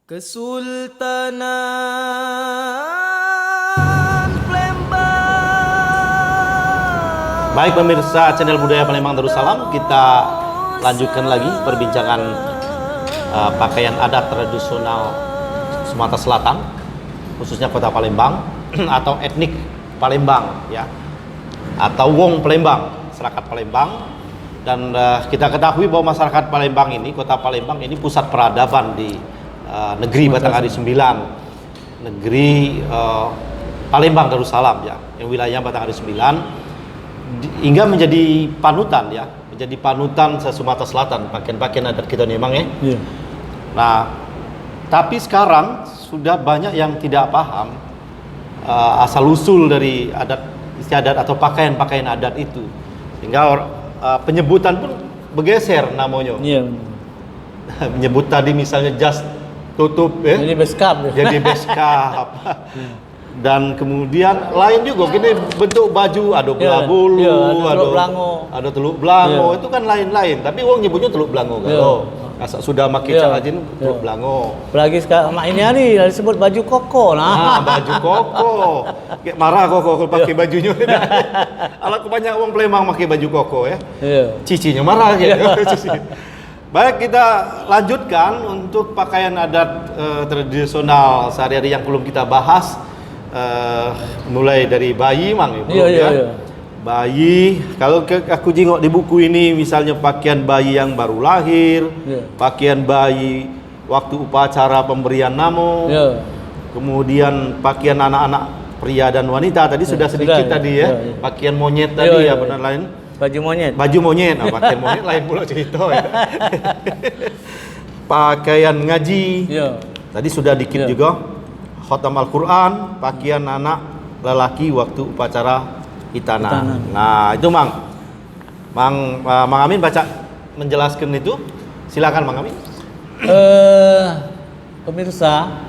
Kesultanan Palembang. Baik pemirsa channel Budaya Palembang Darussalam, kita lanjutkan lagi perbincangan pakaian adat tradisional Sumatera Selatan, khususnya Kota Palembang atau etnik Palembang ya, atau Wong Palembang, masyarakat Palembang. Dan kita ketahui bahwa masyarakat Palembang ini, Kota Palembang ini pusat peradaban di negeri Batanghari 9, negeri Palembang Darussalam ya, yang wilayah Batanghari 9, hingga menjadi panutan ya, menjadi panutan se-Sumatera Selatan pakaian-pakaian adat kita memang ya. Yeah. Nah, tapi sekarang sudah banyak yang tidak paham asal usul dari adat istiadat atau pakaian-pakaian adat itu, sehingga penyebutan pun bergeser namanya. Iya. Yeah. Menyebut tadi misalnya jas tutup ya. Jadi beskap. Jadi beskap. Dan kemudian lain juga gini bentuk baju, ada bola bulu, ada teluk belango, itu kan lain-lain. Tapi orang nyebutnya teluk belango kan. Oh, asal sudah makai calajin teluk belango. Apalagi sekarang mak ini hari disebut baju koko nah. Baju koko. Kayak marah koko kalau pakai bajunya. Kalau kebanyakan orang Palembang pakai baju koko ya. Cicinya marah gitu. Baik, kita lanjutkan untuk pakaian adat tradisional sehari-hari yang belum kita bahas. Mulai dari bayi mang ya. Bayi, kalau aku jengok di buku ini misalnya pakaian bayi yang baru lahir, pakaian bayi waktu upacara pemberian nama, kemudian pakaian anak-anak pria dan wanita tadi sudah sedikit tadi ya. Pakaian monyet tadi ya benar lain. Baju monyet. Baju monyet, nah, pakaian monyet lain pula cerita ya. Pakaian ngaji. Tadi sudah dikit juga. Khatam Al-Quran, pakaian anak lelaki waktu upacara hitanan. Nah, itu Mang Amin baca menjelaskan itu. Silakan Mang Amin. Pemirsa,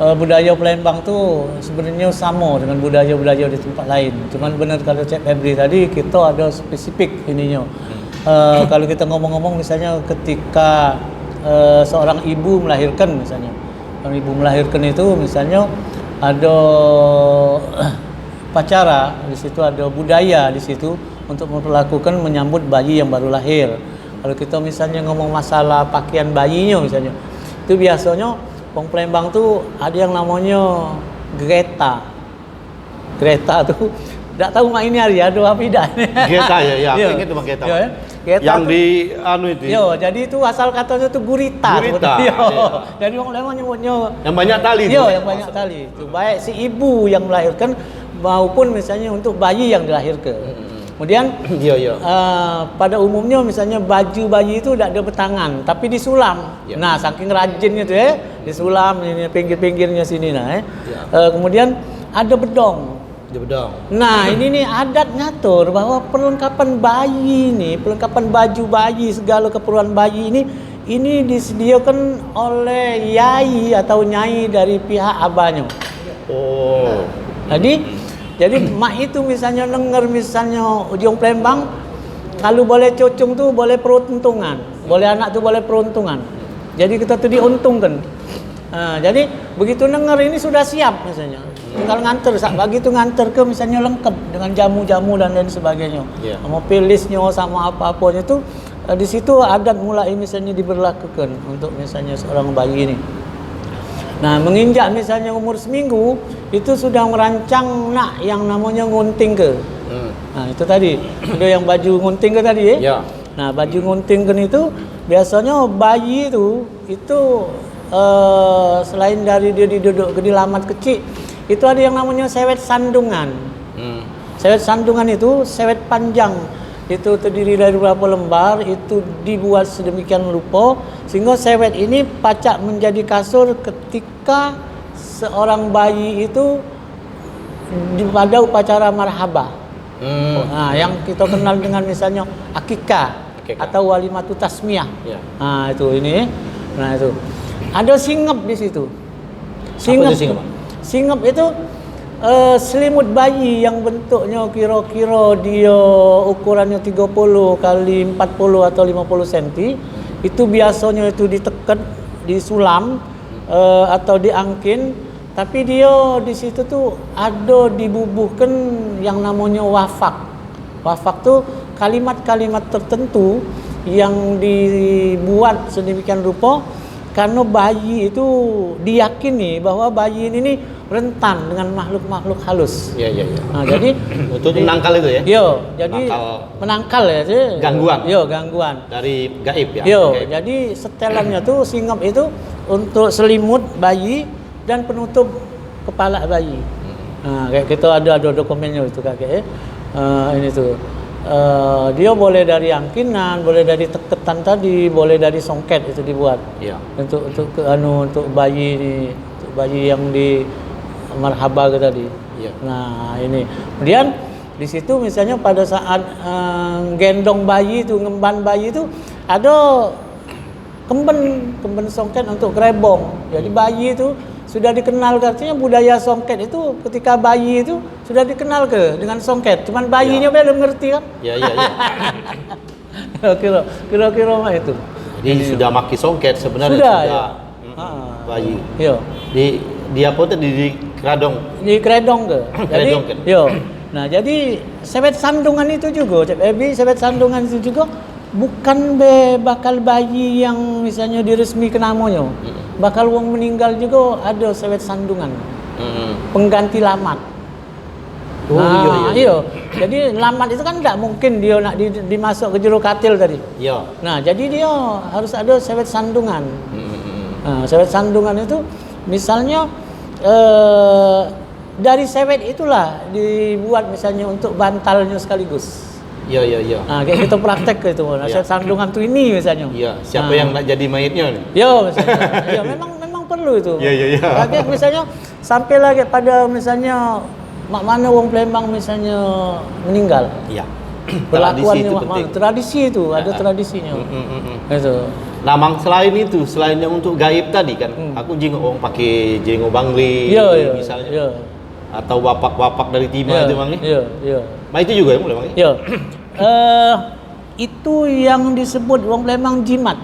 budaya Palembang tuh sebenarnya sama dengan budaya-budaya di tempat lain. Cuman benar kalau Cik Febri tadi kita ada spesifik ininya. Kalau kita ngomong-ngomong misalnya ketika seorang ibu melahirkan misalnya. Seorang ibu melahirkan itu misalnya ada upacara, di situ ada budaya di situ untuk memperlakukan menyambut bayi yang baru lahir. Kalau kita misalnya ngomong masalah pakaian bayinya misalnya, itu biasanya Wong Palembang tuh ada yang namanya Greta. Greta tuh enggak tahu mak ini hari ada apa tidak. Greta ya, aku ingat cuma Greta. Greta yang tuh, di anu itu. Jadi itu asal katanya tuh gurita. Jadi Wong Palembang nyebutnya yang banyak tali tuh. Yang banyak tali. Itu baik si ibu yang melahirkan maupun misalnya untuk bayi yang dilahirkan. Kemudian pada umumnya misalnya baju bayi itu tidak ada betangan tapi disulam. Nah, saking rajinnya tuh disulam ini pinggir-pinggirnya sini kemudian ada bedong. Nah, ini nih adat ngatur bahwa perlengkapan bayi ini, perlengkapan baju bayi, segala keperluan bayi ini disediakan oleh yai atau nyai dari pihak abahnya. Oh. Jadi mak itu misalnya denger misalnya ujung Palembang kalau boleh cocong tuh boleh peruntungan, boleh anak tuh boleh peruntungan. Jadi kita tuh diuntungkan. Jadi begitu denger ini sudah siap misalnya. Tinggal nganter, bagi itu nganter ke misalnya lengkap dengan jamu-jamu dan lain sebagainya. Sama pilisnya sama apa-apanya itu di situ adat mulai misalnya diberlakukan untuk misalnya seorang bayi ini. Nah, menginjak misalnya umur seminggu itu sudah merancang nak yang namanya ngunting ke. Nah, itu tadi ada yang baju ngunting ke tadi ya. Nah, baju ngunting ke itu biasanya bayi itu selain dari dia diduduk di lamat kecil, itu ada yang namanya sewet sandungan. Sewet sandungan itu sewet panjang. Itu terdiri dari beberapa lembar, itu dibuat sedemikian rupa sehingga sewet ini pacak menjadi kasur ketika seorang bayi itu pada upacara marhabah. Nah, yang kita kenal dengan misalnya akikah atau walimatu tasmiyah. Nah, itu ini. Nah, itu. Ada singep di situ. Singep itu selimut bayi yang bentuknya kira-kira dia ukurannya 30 kali 40 atau 50 cm. Itu biasanya itu ditekan, disulam atau diangkin, tapi dia di situ tuh ada dibubuhkan yang namanya wafak. Wafak tuh kalimat-kalimat tertentu yang dibuat sedemikian rupa karena bayi itu diyakini bahwa bayi ini nih rentan dengan makhluk-makhluk halus. Iya. Nah, jadi Untuk menangkal itu ya? Yo, jadi menangkal ya sih. Gangguan. Yo, gangguan. Dari gaib ya? Yo, Gaib. jadi setelannya tuh singap itu untuk selimut bayi dan penutup kepala bayi. Nah, kayak kita ada dokumennya itu kakek. Ini tuh. Dia boleh dari angkinan, boleh dari teketan tadi, boleh dari songket itu dibuat. Iya. Untuk bayi ini, untuk bayi yang di marhaba ke tadi. Iya. Nah, ini. Kemudian di situ misalnya pada saat gendong bayi itu, ngemban bayi itu ada kemben songket untuk grebong. Jadi bayi itu sudah dikenal, artinya budaya songket itu ketika bayi itu sudah dikenal dengan songket. Cuman bayinya belum ngerti kan? Iya. Kira-kira mah itu. Jadi sudah maki songket sebenarnya Sudah, sudah ya. bayi. Iya. Di apa tuh di keradong. Di kredong ke. Jadi, Kredong, kan? yo. Nah, jadi sewet sandungan itu juga, Cep Ebi, sewet sandungan itu juga bukan bakal bayi yang misalnya diresmikan namanya. Bakal wong meninggal juga ada sewet sandungan. Pengganti lamat. Iya. Jadi lamat itu kan tidak mungkin dia nak dimasuk ke jero katil tadi. Iya. Nah, jadi dia harus ada sewet sandungan. Nah, sewet sandungan itu misalnya dari sewet itulah dibuat misalnya untuk bantalnya sekaligus. Iya. Nah, kayak kita praktek ke itu. Nah, sewet sandungan tuh ini misalnya. Iya. Siapa yang nak jadi mayitnya nih? Yo, misalnya. Ya, memang perlu itu. Iya. Kayak misalnya sampai lagi pada misalnya mak mana wong Palembang misalnya meninggal. Iya. Perlakuannya itu mak mana. penting. Tradisi itu, ada tradisinya. Itu. Nah, mang selain itu, selain yang untuk gaib tadi kan, aku jenguk orang pakai jenguk bangli Iya. misalnya. Iya. Atau wapak-wapak dari timah itu bang. Iya. Nah, itu juga yang boleh bang. Iya. Itu yang disebut wong Palembang jimat.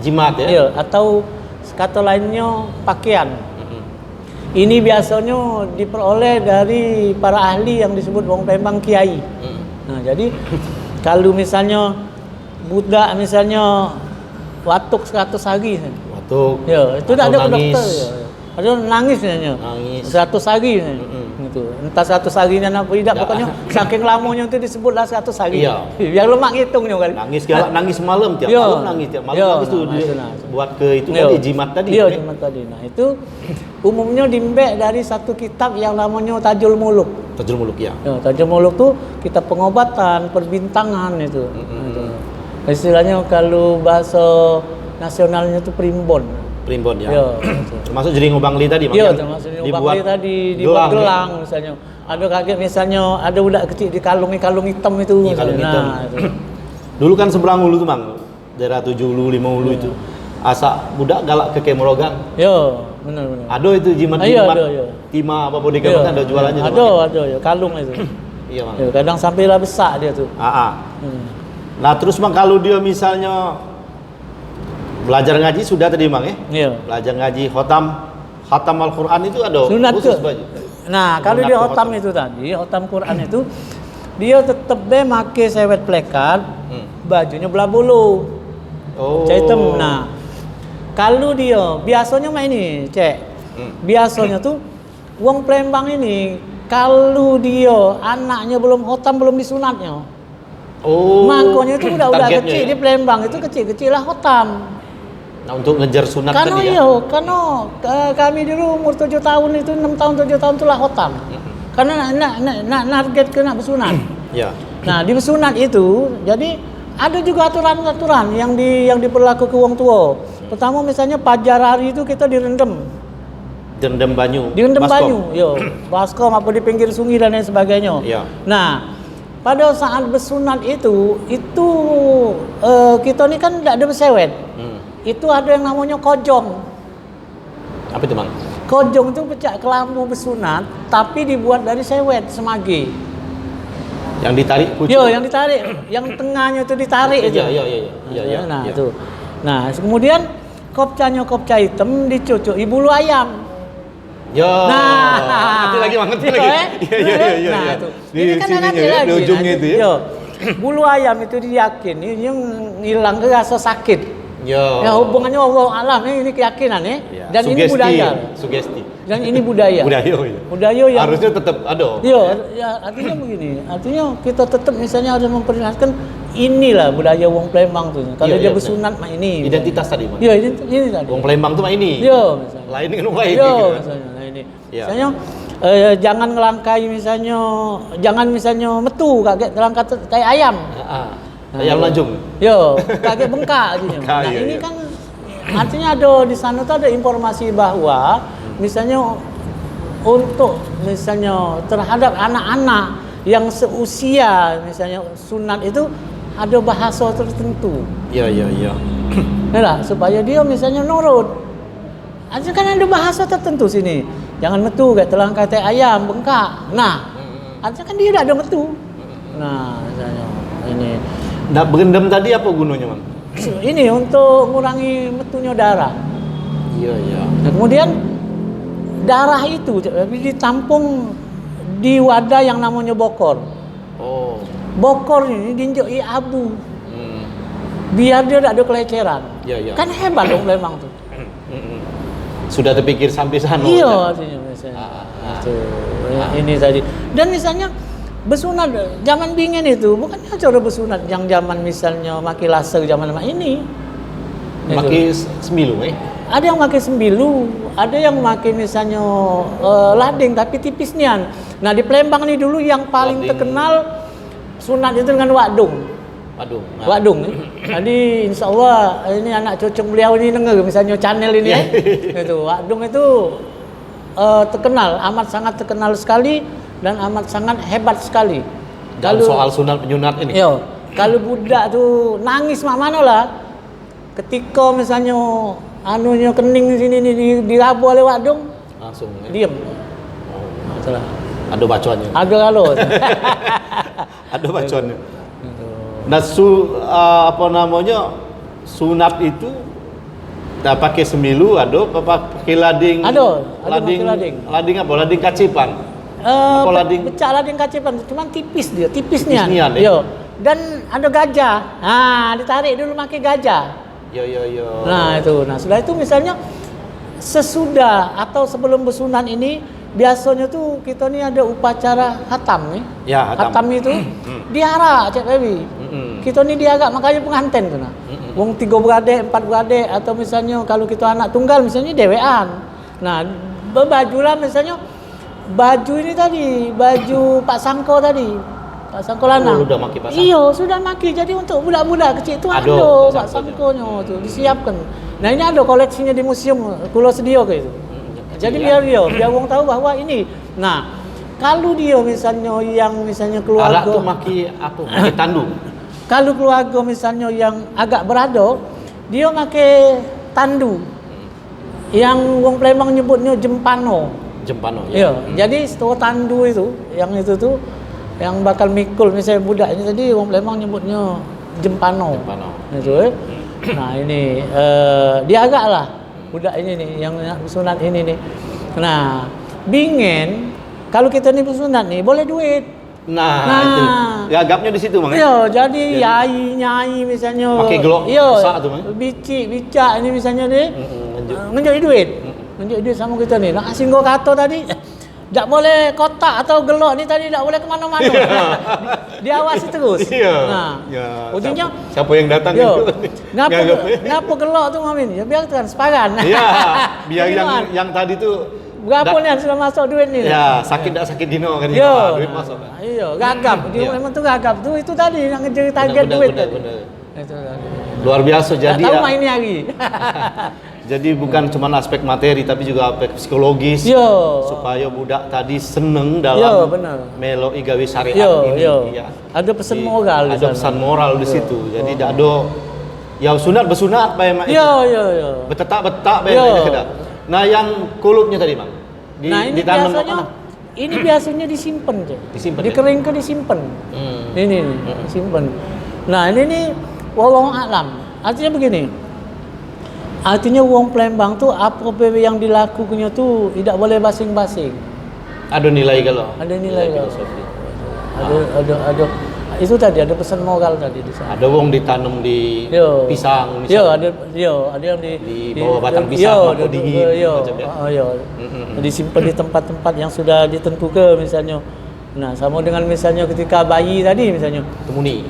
Jimat ya. Iya, atau kata lainnya pakaian. Ini biasanya diperoleh dari para ahli yang disebut wong Palembang kiai. Nah, jadi kalau misalnya budak misalnya watuk 100 hari. Watuk. Ya, itu tidak ada ke dokter ya. Ada nangis misalnya. Nangis. 100 hari gitu. Entah 100 harinya apa tidak, pokoknya saking lamanya itu disebutlah 100 hari. Iya. Biar lemak ngitungnya kali. Nangis malam tiap Iya. malam nangis tiap malam Iya, nangis tuh buat ke itu Iya. tadi jimat tadi. Iya, kan? jimat tadi. Nah, itu umumnya dimbek dari satu kitab yang namanya Tajul Muluk. Tajul Muluk ya. Ya, Tajul Muluk tuh kitab pengobatan, perbintangan itu. Itu. Istilahnya kalau bahasa nasionalnya itu primbon. Primbon ya. Iya, gitu. Termasuk jeringo bangli tadi Bang, Iya, yang termasuk dibuat tadi dibuat gelang misalnya. Ada kaget misalnya ada budak kecil di kalung hitam itu. Iya, kalung misalnya. hitam. Nah, itu. Dulu kan seberang ulu tuh Bang, daerah 7 ulu 5 ulu itu. Asa budak galak ke Kemorogan. Iya, benar. Ada itu jimat-jimat. Iya, ada. Timah apa bodi kamu ada jualannya tuh, Ada, Bang. ada ya, kalung itu. Iya, Bang. Ya, kadang sampailah besar dia tuh. Nah, terus Bang kalau dia misalnya belajar ngaji sudah tadi Bang ya? Iya. Belajar ngaji khatam Al-Qur'an itu ada Sunat khusus tuh. baju. Nah, kalau Sunat dia ke khotam itu tadi, khotam Quran itu dia tetep be make sewet plekat, bajunya belah bulu. Oh. Hitam. Nah, kalau dia biasanya mah ini, Cek. Biasanya tuh wong Palembang ini kalau dia anaknya belum khotam, belum disunatnya. Oh. Makanya itu udah Targetnya kecil ya? di Palembang itu kecil-kecil lah khotam. Nah, untuk ngejar sunat Karena tadi ya. iya, karena kami dulu umur 7 tahun itu 6 tahun 7 tahun itulah khotam. Karena nak target kena bersunat. Ya. Nah, di bersunat itu jadi ada juga aturan-aturan yang diperlaku ke wong tua. Pertama misalnya pajar hari itu kita direndam. Direndam banyu. Direndam baskom. banyu, yo. Baskom apa di pinggir sungai dan lain sebagainya. Iya. Nah, pada saat bersunat itu kita ini kan tidak ada bersewet. Itu ada yang namanya kojong. Apa itu Bang? Kojong itu pecah kelambu bersunat, tapi dibuat dari sewet semagi. Yang ditarik pucuk. Yo, yang ditarik, yang tengahnya itu ditarik itu. Iya. Nah, Iya. itu. Nah, kemudian kopca hitam dicucuk bulu ayam. Yo. Nah, ngerti lagi Mang, ngerti gitu, lagi. Iya. Nah, itu. Di Ini kan sininya nanti ya, lagi. di ujungnya itu ya. Yo. Bulu ayam itu diyakin ini yang hilang ke rasa sakit. Yo. Ya hubungannya Allah alam ini keyakinan ya. Ya, Dan ini sugesti, budaya. Sugesti. Dan ini budaya. Budaya ya. Budaya yang Harusnya tetap ada. Iya, ya artinya begini. Artinya kita tetap misalnya harus memperlihatkan inilah budaya wong Palembang tuh. Kalau Iya, dia iya, bersunat mah ini. Identitas tadi, Mang. Iya, ini tadi. Wong Palembang tuh mah ini. Iya, misalnya. Lain dengan lain. Iya, gitu. misalnya. Nah ini. Iya. Misalnya jangan ngelangkai misalnya jangan misalnya metu kaget terangkat kayak ayam. Heeh. Ayam lanjung. Yo, kaget bengkak artinya. Bengkak, Nah, iya, ini iya. kan artinya ada di sana tuh ada informasi bahwa misalnya untuk misalnya terhadap anak-anak yang seusia misalnya sunat itu ada bahasa tertentu. Iya. Nah, supaya dia misalnya nurut. Artinya kan ada bahasa tertentu sini. Jangan metu kayak telang kata ayam bengkak. Nah, artinya kan dia tidak ada metu. Nah, misalnya ini. Nah, berendam tadi apa gunanya, Mang? Ini untuk mengurangi metunya darah. Iya. Nah, kemudian darah itu ditampung di wadah yang namanya bokor. Oh. Bokor ini diinjak abu. Biar dia tidak ada keleceran. Iya. Kan hebat dong memang tuh. Sudah terpikir sampai sana. Iya, artinya misalnya. Itu. Ini tadi. Dan misalnya bersunat zaman bingen itu bukannya cara bersunat yang zaman misalnya maki laser zaman ini. Maki semilu, Ada yang pakai sembilu, ada yang pakai misalnya lading tapi tipis nian. Nah di Palembang nih dulu yang paling Lading. terkenal sunat itu dengan wadung. Waduh. Nah. Wadung. Jadi insya Allah ini anak cucu beliau ini dengar misalnya channel ini ya. Itu wadung itu terkenal, amat sangat terkenal sekali dan amat sangat hebat sekali. Dalam soal sunat penyunat ini. Yo, kalau budak tuh nangis mana lah. Ketika misalnya anunya kening di sini dirabu oleh wadung, Langsung. Ya. diam. Salah. Ada bacoannya. Ada kalau. Ada bacoannya. Nah, apa namanya? Sunat itu tak pakai semilu, ada apa pakai lading? Ada lading. pakai lading. Lading apa? Lading kacipan. Apa lading? Pecah lading kacipan, cuman tipis dia, tipisnya. Tipisnya, deh. Yo. Dan ada gajah. Nah, ditarik dulu pakai gajah. Yo. Nah, itu. Nah, sudah itu misalnya sesudah atau sebelum bersunan ini biasanya tuh kita nih ada upacara hatam nih. Ya, hatam. Hatam itu diarak Cik Baby. Kita nih diarak makanya pengantin tuh nah. Wong 3 beradik, 4 beradik atau misalnya kalau kita anak tunggal misalnya dewean. Nah, berbajulah misalnya baju ini tadi, baju Pak Sangko tadi. Pak Sangko lanang. Oh, udah maki Pak Sangko. Iya, sudah maki. Jadi untuk budak-budak kecil itu ada Pak Sangkonya tuh disiapkan. Nah, ini ada koleksinya di museum Kulo Sedio kayak itu. Jadi biar wong tahu bahwa ini. Nah, kalau dia misalnya yang misalnya keluarga Arak tuh maki apa? Maki tandu. Kalau keluarga misalnya yang agak berado, dia pakai tandu. Yang wong Palembang nyebutnya jempano. Jempano Iya, jadi setelah tandu itu, yang itu tuh yang bakal mikul misalnya budak ini tadi wong Palembang nyebutnya jempano. Itu. Nah, ini dia agak lah budak ini nih yang sunat ini nih. Nah, bingen kalau kita nih sunat nih boleh duit. Nah, itu. Ya gapnya di situ, Mang. Iya, jadi nyai misalnya. Pakai gelok besar tuh, Mang. Bica ini misalnya nih. Ngenjuk duit. Ngenjuk duit sama kita nih. Nah, singgo kata tadi tak boleh kotak atau gelok ni tadi tak boleh ke mana-mana. Diawasi terus. Iya. Nah, ya, ujungnya siapa yang datang yo, itu? ngapa gelok tu Mamin? Ya biar transparan. Iya, biar Gimana? yang tadi tuh berapa nih sudah masuk duit nih? ya, sakit tak sakit dino kan Yo, duit masuk. Iya, gagap. Dia Iya. memang tuh gagap. Tuh itu tadi yang ngejar target duit tadi. Itu tadi. Luar biasa jadi Tahu ya. main ini lagi. Jadi bukan cuma aspek materi tapi juga aspek psikologis Yo. supaya budak tadi seneng dalam Yo, benar. melo igawi syariat Yo, ini. yo. Ya. Ada pesan moral di Ada sana. pesan moral di Yo. situ. Jadi tidak ada yang sunat bersunat bae mak. Yo. Betetak bae Yo. mak. Nah, yang kulupnya tadi, Mang. Nah, ini ditanam biasanya mana? ini biasanya disimpan, Cek. Disimpan, Dikeringkan disimpan. Hmm. Ini disimpan. Nah, ini nih wallahu alam. Artinya begini. Artinya wong Palembang tuh apa yang dilakukannya tuh tidak boleh basing-basing. Ada nilai kalau. Ada nilai kalau. filosofi. Ada. Itu tadi ada pesan moral tadi di sana. Ada wong ditanam di Yo. pisang Yo, misalnya. ada yang Di bawah batang pisang, waktu dingin, macam dia. Disimpan di tempat-tempat yang sudah ditentukan misalnya. Nah, sama dengan misalnya ketika bayi tadi misalnya Temuni.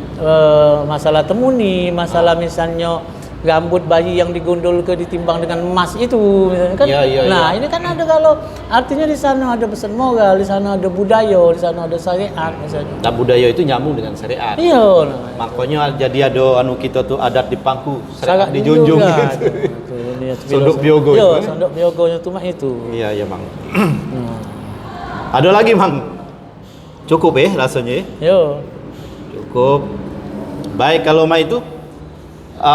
masalah temuni, masalah misalnya rambut bayi yang digondol ke ditimbang dengan emas itu misalnya kan. Iya, Nah, ini kan ada kalau artinya di sana ada pesan moral, di sana ada budaya, di sana ada syariat misalnya. Nah, budaya itu nyambung dengan syariat. Iya, nah. Makanya jadi ada anu kita tuh adat di pangku, syariat Sangat dijunjung juga. gitu. Ini Sondok biogo Yo, itu. sondok biogonya tuh mah itu. Iya, Mang. Nah. Ada lagi, Mang. Cukup rasanya. Yo. Cukup. Baik, kalau mah itu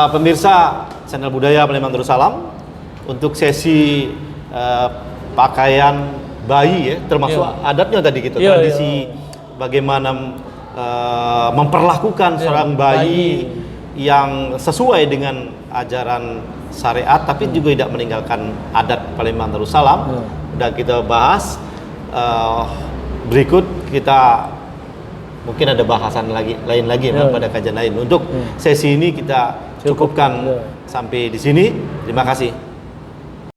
pemirsa channel Budaya Palembang Darussalam untuk sesi pakaian bayi ya, termasuk adatnya tadi gitu, tradisi bagaimana memperlakukan seorang bayi yang sesuai dengan ajaran syariat tapi juga tidak meninggalkan adat Palembang Darussalam. Udah kita bahas. Berikut kita mungkin ada bahasan lain lagi pada kajian lain. Untuk sesi ini kita cukupkan sampai di sini. Terima kasih.